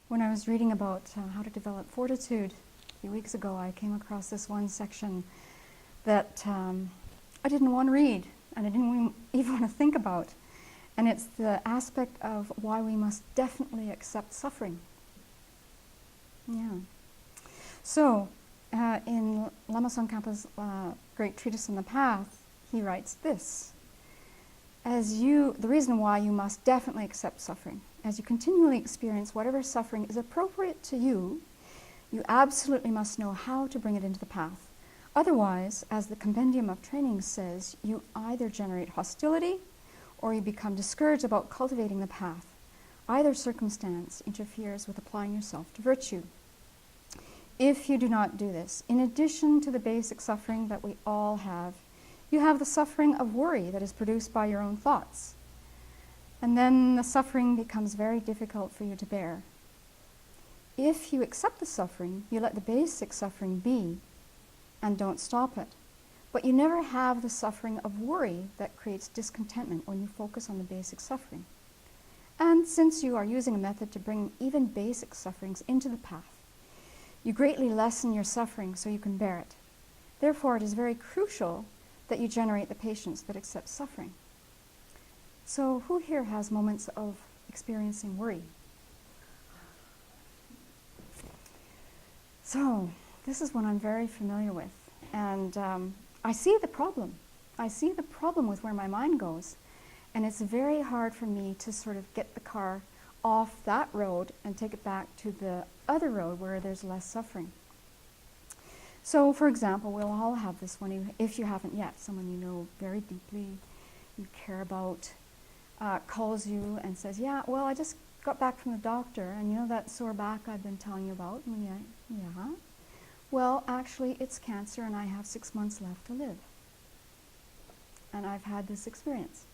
When I was reading about how to develop fortitude a few weeks ago, I came across this one section that I didn't want to read and I didn't even want to think about. And it's the aspect of why we must definitely accept suffering. Yeah. So, in Lama Tsongkhapa's great treatise on the path, he writes this: the reason why you must definitely accept suffering, as you continually experience whatever suffering is appropriate to you, you absolutely must know how to bring it into the path. Otherwise, as the Compendium of Training says, you either generate hostility or you become discouraged about cultivating the path. Either circumstance interferes with applying yourself to virtue. If you do not do this, in addition to the basic suffering that we all have, you have the suffering of worry that is produced by your own thoughts. And then the suffering becomes very difficult for you to bear. If you accept the suffering, you let the basic suffering be and don't stop it. But you never have the suffering of worry that creates discontentment when you focus on the basic suffering. And since you are using a method to bring even basic sufferings into the path, you greatly lessen your suffering so you can bear it. Therefore, it is very crucial that you generate the patience that accepts suffering. So, who here has moments of experiencing worry? So, this is one I'm very familiar with. And I see the problem. I see the problem with where my mind goes. And it's very hard for me to sort of get the car off that road and take it back to the other road where there's less suffering. So, for example, we'll all have this one, if you haven't yet, someone you know very deeply, you care about, calls you and says, yeah, well, I just got back from the doctor, and you know that sore back I've been telling you about? And yeah. Well, actually, it's cancer, and I have 6 months left to live. And I've had this experience.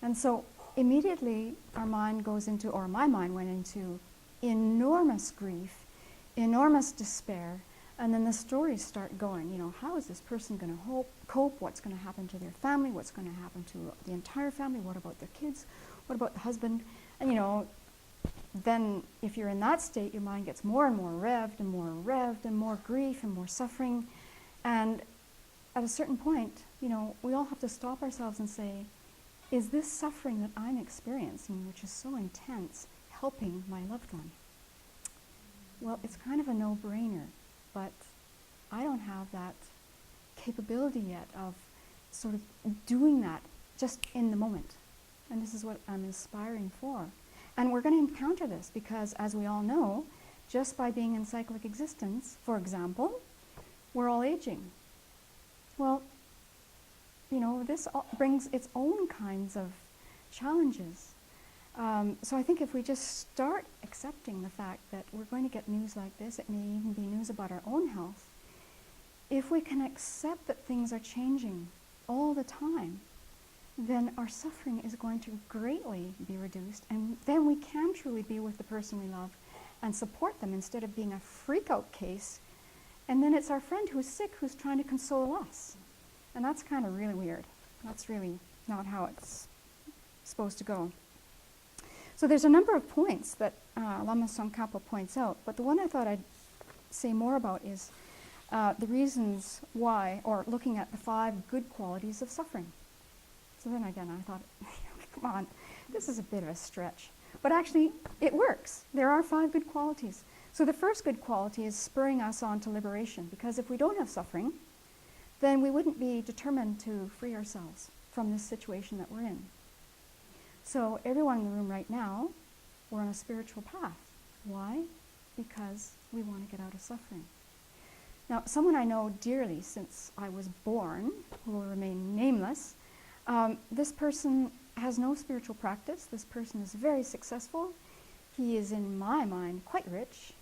And so immediately our mind goes into, or my mind went into, enormous grief, enormous despair, and then the stories start going. You know, how is this person going to cope? What's going to happen to their family? What's going to happen to the entire family? What about their kids? What about the husband? And, you know, then if you're in that state, your mind gets more and more revved and more revved and more grief and more suffering. And at a certain point, you know, we all have to stop ourselves and say, is this suffering that I'm experiencing, which is so intense, helping my loved one? Well, it's kind of a no-brainer. But I don't have that capability yet of sort of doing that just in the moment. And this is what I'm aspiring for. And we're going to encounter this because, as we all know, just by being in cyclic existence, for example, we're all aging. Well, you know, this brings its own kinds of challenges. So I think if we just start accepting the fact that we're going to get news like this, it may even be news about our own health, if we can accept that things are changing all the time, then our suffering is going to greatly be reduced, and then we can truly be with the person we love and support them instead of being a freak-out case, and then it's our friend who's sick who's trying to console us. And that's kind of really weird. That's really not how it's supposed to go. So there's a number of points that Lama Tsongkhapa points out, but the one I thought I'd say more about is the reasons why, or looking at the 5 good qualities of suffering. So then again, I thought, come on, this is a bit of a stretch. But actually, it works. There are 5 good qualities. So the first good quality is spurring us on to liberation, because if we don't have suffering, then we wouldn't be determined to free ourselves from this situation that we're in. So everyone in the room right now, we're on a spiritual path. Why? Because we want to get out of suffering. Now, someone I know dearly since I was born, who will remain nameless, this person has no spiritual practice. This person is very successful. He is, in my mind, quite rich.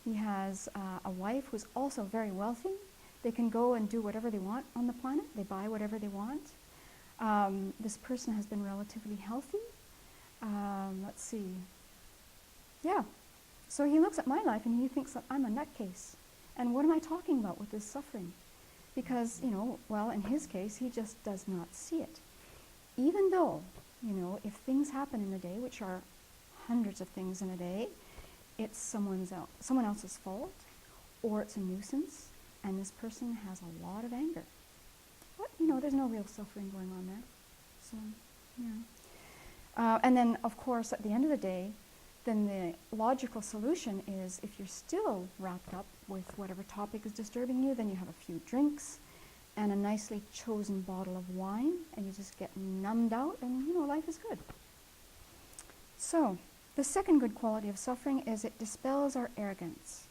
He has a wife who's also very wealthy. They can go and do whatever they want on the planet. They buy whatever they want. This person has been relatively healthy. Let's see. Yeah. So he looks at my life and he thinks that I'm a nutcase. And what am I talking about with this suffering? Because, you know, well, in his case, he just does not see it. Even though, you know, if things happen in a day, which are hundreds of things in a day, it's someone else's fault, or it's a nuisance, and this person has a lot of anger. But, there's no real suffering going on there. So, yeah. And then, of course, at the end of the day, then the logical solution is if you're still wrapped up with whatever topic is disturbing you, then you have a few drinks and a nicely chosen bottle of wine, and you just get numbed out, and, life is good. So, the second good quality of suffering is it dispels our arrogance.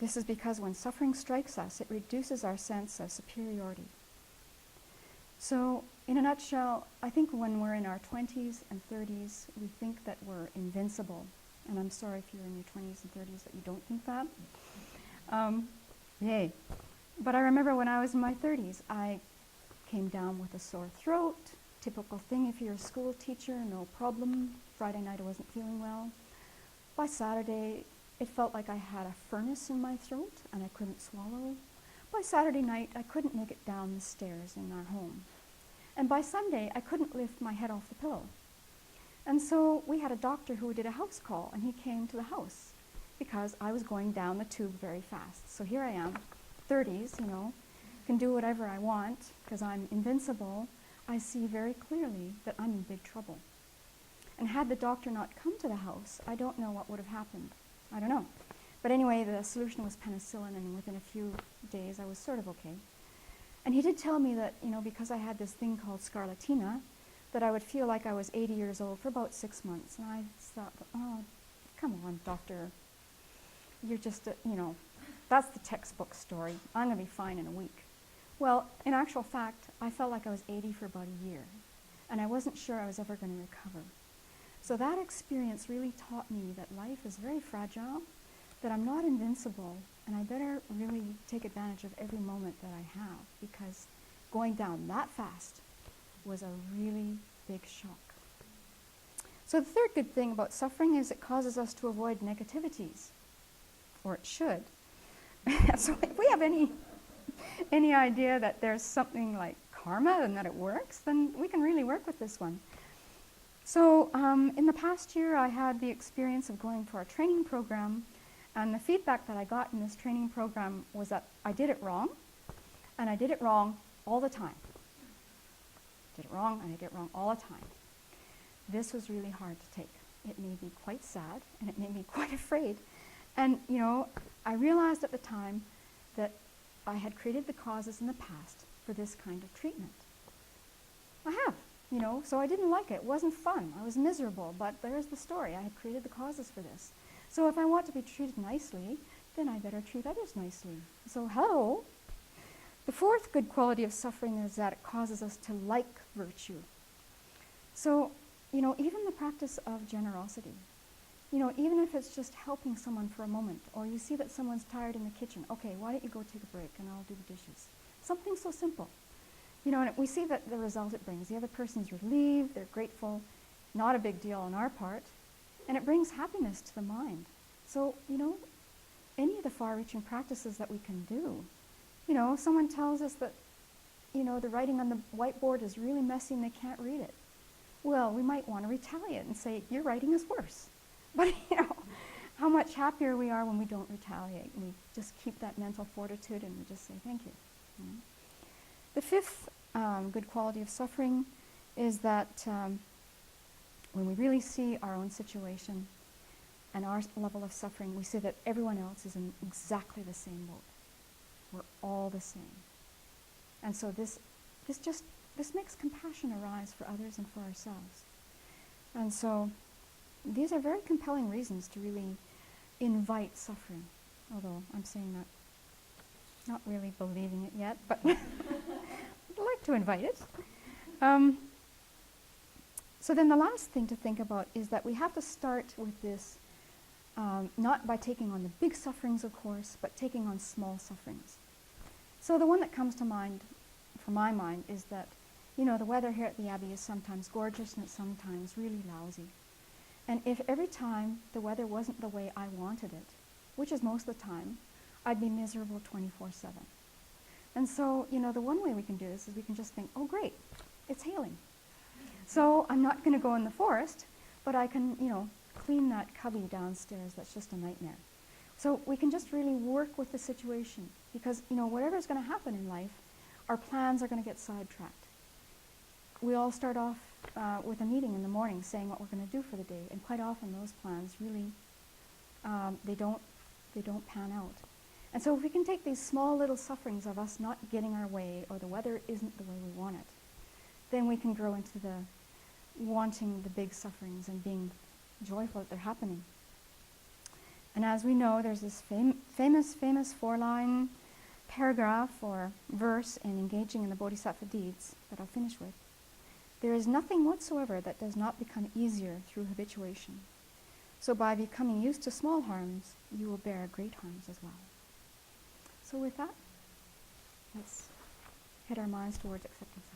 This is because when suffering strikes us, it reduces our sense of superiority. So, in a nutshell, I think when we're in our 20s and 30s, we think that we're invincible. And I'm sorry if you're in your 20s and 30s that you don't think that. Yay. But I remember when I was in my 30s, I came down with a sore throat. Typical thing if you're a school teacher, no problem. Friday night I wasn't feeling well. By Saturday, it felt like I had a furnace in my throat and I couldn't swallow. By Saturday night, I couldn't make it down the stairs in our home. And by Sunday, I couldn't lift my head off the pillow. And so we had a doctor who did a house call, and he came to the house because I was going down the tube very fast. So here I am, 30s, can do whatever I want because I'm invincible. I see very clearly that I'm in big trouble. And had the doctor not come to the house, I don't know what would have happened. I don't know. But anyway, the solution was penicillin, and within a few days I was sort of okay. And he did tell me that, because I had this thing called scarlatina, that I would feel like I was 80 years old for about 6 months. And I thought, oh, come on, doctor. You're just, that's the textbook story. I'm going to be fine in a week. Well, in actual fact, I felt like I was 80 for about a year. And I wasn't sure I was ever going to recover. So that experience really taught me that life is very fragile, that I'm not invincible, and I better really take advantage of every moment that I have, because going down that fast was a really big shock. So the third good thing about suffering is it causes us to avoid negativities, or it should. So if we have any idea that there's something like karma and that it works, then we can really work with this one. So in the past year, I had the experience of going for a training program, and the feedback that I got in this training program was that I did it wrong, and I did it wrong all the time. Did it wrong, and I did it wrong all the time. This was really hard to take. It made me quite sad, and it made me quite afraid. And, I realized at the time that I had created the causes in the past for this kind of treatment. I have, so I didn't like it. It wasn't fun. I was miserable, but there's the story. I had created the causes for this. So if I want to be treated nicely, then I better treat others nicely. So hello. The fourth good quality of suffering is that it causes us to like virtue. So, even the practice of generosity, even if it's just helping someone for a moment, or you see that someone's tired in the kitchen, okay, why don't you go take a break and I'll do the dishes. Something so simple. And we see that the result it brings. The other person's relieved, they're grateful, not a big deal on our part, and it brings happiness to the mind. So, any of the far-reaching practices that we can do, someone tells us that, the writing on the whiteboard is really messy and they can't read it. Well, we might want to retaliate and say, your writing is worse. But, how much happier we are when we don't retaliate. We just keep that mental fortitude and we just say, thank you. The fifth good quality of suffering is that when we really see our own situation and our level of suffering, we see that everyone else is in exactly the same boat. We're all the same. And so this makes compassion arise for others and for ourselves. And so these are very compelling reasons to really invite suffering, although I'm saying that, not really believing it yet, but I'd like to invite it. So then the last thing to think about is that we have to start with this, not by taking on the big sufferings, of course, but taking on small sufferings. So the one that comes to mind, for my mind, is that, the weather here at the Abbey is sometimes gorgeous and it's sometimes really lousy. And if every time the weather wasn't the way I wanted it, which is most of the time, I'd be miserable 24/7. And so, the one way we can do this is we can just think, oh great, it's hailing. So I'm not going to go in the forest, but I can, clean that cubby downstairs that's just a nightmare. So we can just really work with the situation, because whatever's going to happen in life, our plans are going to get sidetracked. We all start off with a meeting in the morning saying what we're going to do for the day, and quite often those plans really they don't pan out. And so if we can take these small little sufferings of us not getting our way, or the weather isn't the way we want it, then we can grow into the wanting the big sufferings and being joyful that they're happening. And as we know, there's this famous 4-line paragraph or verse in Engaging in the Bodhisattva Deeds that I'll finish with. There is nothing whatsoever that does not become easier through habituation. So by becoming used to small harms, you will bear great harms as well. So with that, let's head our minds towards acceptance.